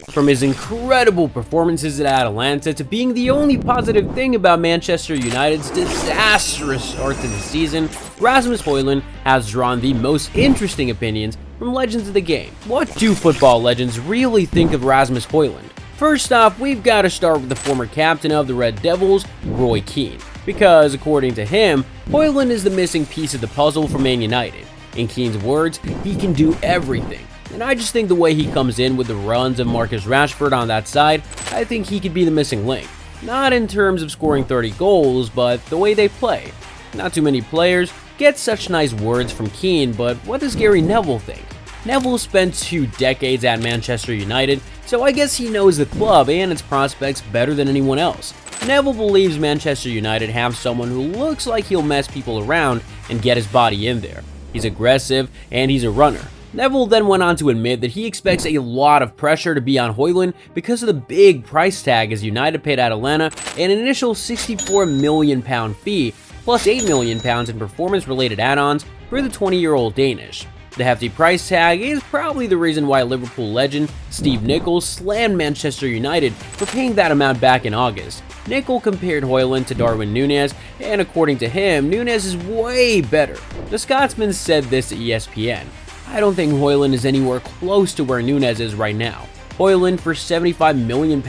From his incredible performances at Atalanta to being the only positive thing about Manchester United's disastrous start to the season, Rasmus Hojlund has drawn the most interesting opinions from legends of the game. What do football legends really think of Rasmus Hojlund? First off, we've got to start with the former captain of the Red Devils, Roy Keane, because according to him, Hojlund is the missing piece of the puzzle for Man United. In Keane's words, he can do everything. And I just think the way he comes in with the runs of Marcus Rashford on that side, I think he could be the missing link. Not in terms of scoring 30 goals, but the way they play. Not too many players get such nice words from Keane, but what does Gary Neville think? Neville spent 2 decades at Manchester United, so I guess he knows the club and its prospects better than anyone else. Neville believes Manchester United have someone who looks like he'll mess people around and get his body in there. He's aggressive and he's a runner. Neville then went on to admit that he expects a lot of pressure to be on Hojlund because of the big price tag, as United paid Atalanta an initial £64 million fee plus £8 million in performance-related add-ons for the 20-year-old Danish. The hefty price tag is probably the reason why Liverpool legend Steve Nicol slammed Manchester United for paying that amount back in August. Nicol compared Hojlund to Darwin Núñez, and according to him, Núñez is way better. The Scotsman said this to ESPN. "I don't think Hojlund is anywhere close to where Núñez is right now. Hojlund for £75 million?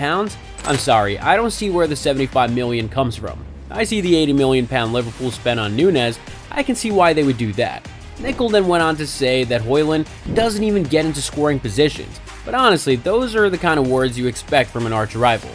I'm sorry, I don't see where the £75 million comes from. I see the £80 million Liverpool spent on Núñez. I can see why they would do that." Nicol then went on to say that Hojlund doesn't even get into scoring positions, but honestly, those are the kind of words you expect from an arch rival.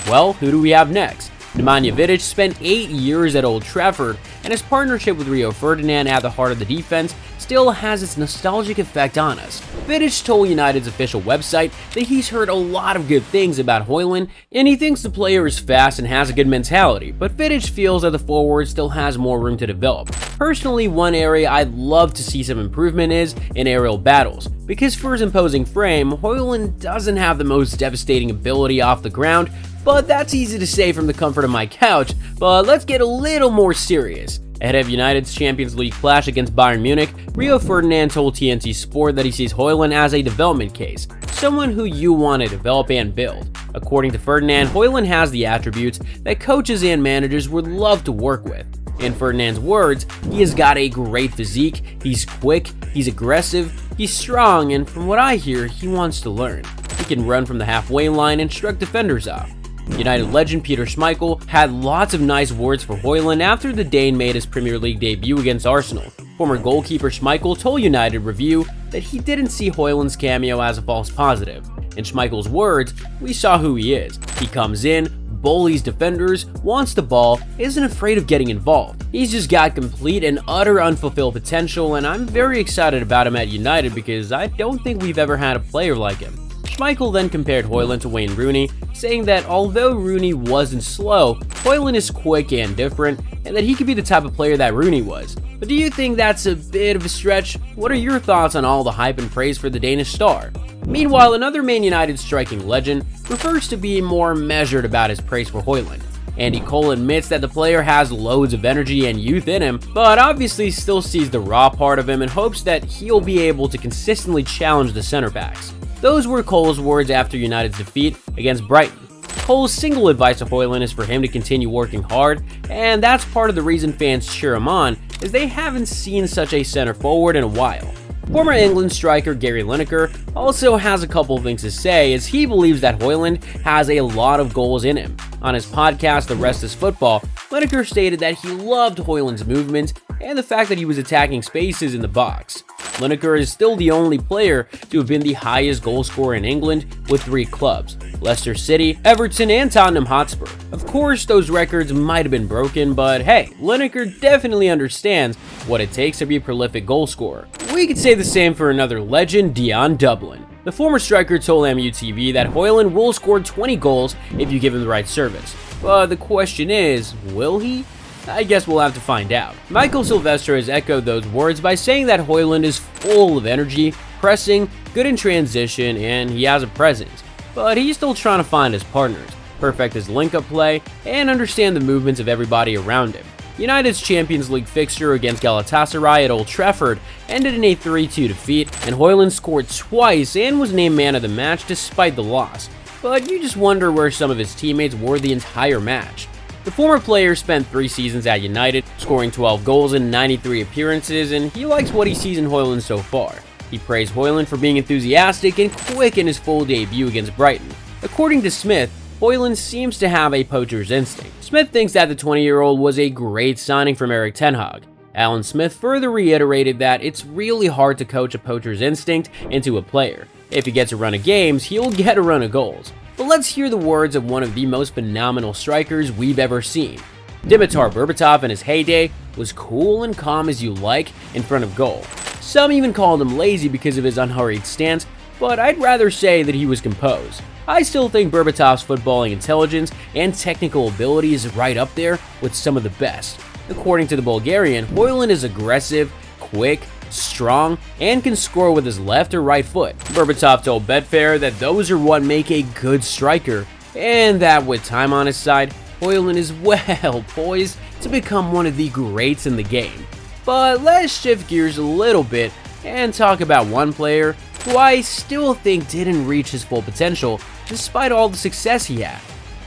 Well, who do we have next? Nemanja Vidic spent 8 years at Old Trafford, and his partnership with Rio Ferdinand at the heart of the defense still has its nostalgic effect on us. Vidic told United's official website that he's heard a lot of good things about Hojlund, and he thinks the player is fast and has a good mentality, but Vidic feels that the forward still has more room to develop. Personally, one area I'd love to see some improvement is in aerial battles, because for his imposing frame, Hojlund doesn't have the most devastating ability off the ground, but that's easy to say from the comfort of my couch. But let's get a little more serious. Ahead of United's Champions League clash against Bayern Munich, Rio Ferdinand told TNT Sport that he sees Hojlund as a development case, someone who you want to develop and build. According to Ferdinand, Hojlund has the attributes that coaches and managers would love to work with. In Ferdinand's words, he has got a great physique, he's quick, he's aggressive, he's strong, and from what I hear, he wants to learn. He can run from the halfway line and shrug defenders off. United legend Peter Schmeichel had lots of nice words for Hojlund after the Dane made his Premier League debut against Arsenal. Former goalkeeper Schmeichel told United Review that he didn't see Hojlund's cameo as a false positive. In Schmeichel's words, "We saw who he is. He comes in, bullies defenders, wants the ball, isn't afraid of getting involved. He's just got complete and utter unfulfilled potential, and I'm very excited about him at United because I don't think we've ever had a player like him." Schmeichel then compared Hojlund to Wayne Rooney, saying that although Rooney wasn't slow, Hojlund is quick and different, and that he could be the type of player that Rooney was. But do you think that's a bit of a stretch? What are your thoughts on all the hype and praise for the Danish star? Meanwhile, another Man United striking legend prefers to be more measured about his praise for Hojlund. Andy Cole admits that the player has loads of energy and youth in him, but obviously still sees the raw part of him and hopes that he'll be able to consistently challenge the center backs. Those were Cole's words after United's defeat against Brighton. Cole's single advice to Hojlund is for him to continue working hard, and that's part of the reason fans cheer him on, as they haven't seen such a center forward in a while. Former England striker Gary Lineker also has a couple things to say, as he believes that Hojlund has a lot of goals in him. On his podcast, The Rest is Football, Lineker stated that he loved Hojlund's movement and the fact that he was attacking spaces in the box. Lineker is still the only player to have been the highest goal scorer in England with 3 clubs, Leicester City, Everton, and Tottenham Hotspur. Of course, those records might have been broken, but hey, Lineker definitely understands what it takes to be a prolific goal scorer. We could say the same for another legend, Dion Dublin. The former striker told MUTV that Hojlund will score 20 goals if you give him the right service. But the question is, will he? I guess we'll have to find out. Michael Sylvester has echoed those words by saying that Hojlund is full of energy, pressing, good in transition, and he has a presence. But he's still trying to find his partners, perfect his link-up play, and understand the movements of everybody around him. United's Champions League fixture against Galatasaray at Old Trafford ended in a 3-2 defeat, and Hojlund scored twice and was named man of the match despite the loss. But you just wonder where some of his teammates were the entire match. The former player spent 3 seasons at United, scoring 12 goals in 93 appearances, and he likes what he sees in Hojlund so far. He praised Hojlund for being enthusiastic and quick in his full debut against Brighton. According to Smith, Hojlund seems to have a poacher's instinct. Smith thinks that the 20-year-old was a great signing from Erik ten Hag. Alan Smith further reiterated that it's really hard to coach a poacher's instinct into a player. If he gets a run of games, he'll get a run of goals. But let's hear the words of one of the most phenomenal strikers we've ever seen. Dimitar Berbatov in his heyday was cool and calm as you like in front of goal. Some even called him lazy because of his unhurried stance, but I'd rather say that he was composed. I still think Berbatov's footballing intelligence and technical ability is right up there with some of the best. According to the Bulgarian, Hojlund is aggressive, quick, strong, and can score with his left or right foot. Berbatov told Betfair that those are what make a good striker, and that with time on his side, Hojlund is well poised to become one of the greats in the game. But let's shift gears a little bit and talk about one player who I still think didn't reach his full potential despite all the success he had.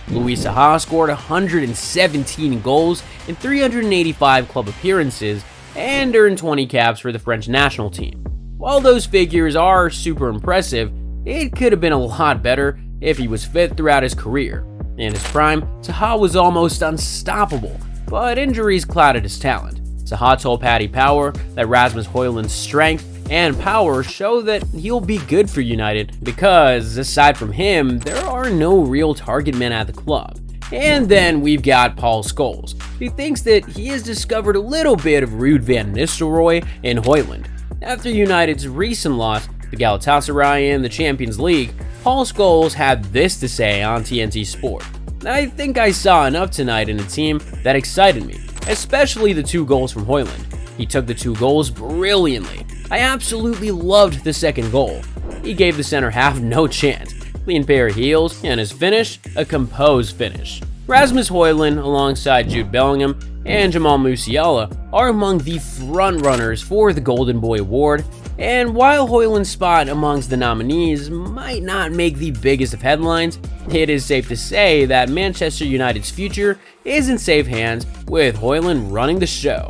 Louis Saha scored 117 goals in 385 club appearances and earned 20 caps for the French national team. While those figures are super impressive, it could have been a lot better if he was fit throughout his career. In his prime, Saha was almost unstoppable, but injuries clouded his talent. Saha told Paddy Power that Rasmus Hojlund's strength and power show that he'll be good for United because, aside from him, there are no real target men at the club. And then we've got Paul Scholes, who thinks that he has discovered a little bit of Ruud van Nistelrooy in Hojlund. After United's recent loss to Galatasaray in the Champions League, Paul Scholes had this to say on TNT Sport. "I think I saw enough tonight in a team that excited me, especially the 2 goals from Hojlund. He took the 2 goals brilliantly. I absolutely loved the second goal. He gave the center half no chance. Clean pair of heels, and his finish, a composed finish." Rasmus Hojlund, alongside Jude Bellingham and Jamal Musiala, are among the front-runners for the Golden Boy Award, and while Hojlund's spot amongst the nominees might not make the biggest of headlines, it is safe to say that Manchester United's future is in safe hands with Hojlund running the show.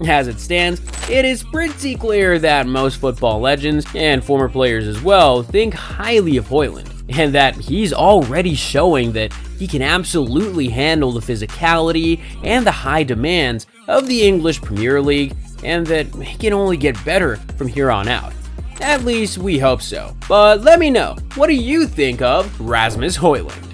As it stands, it is pretty clear that most football legends, and former players as well, think highly of Hojlund, and that he's already showing that he can absolutely handle the physicality and the high demands of the English Premier League, and that he can only get better from here on out. At least we hope so. But let me know, what do you think of Rasmus Hojlund?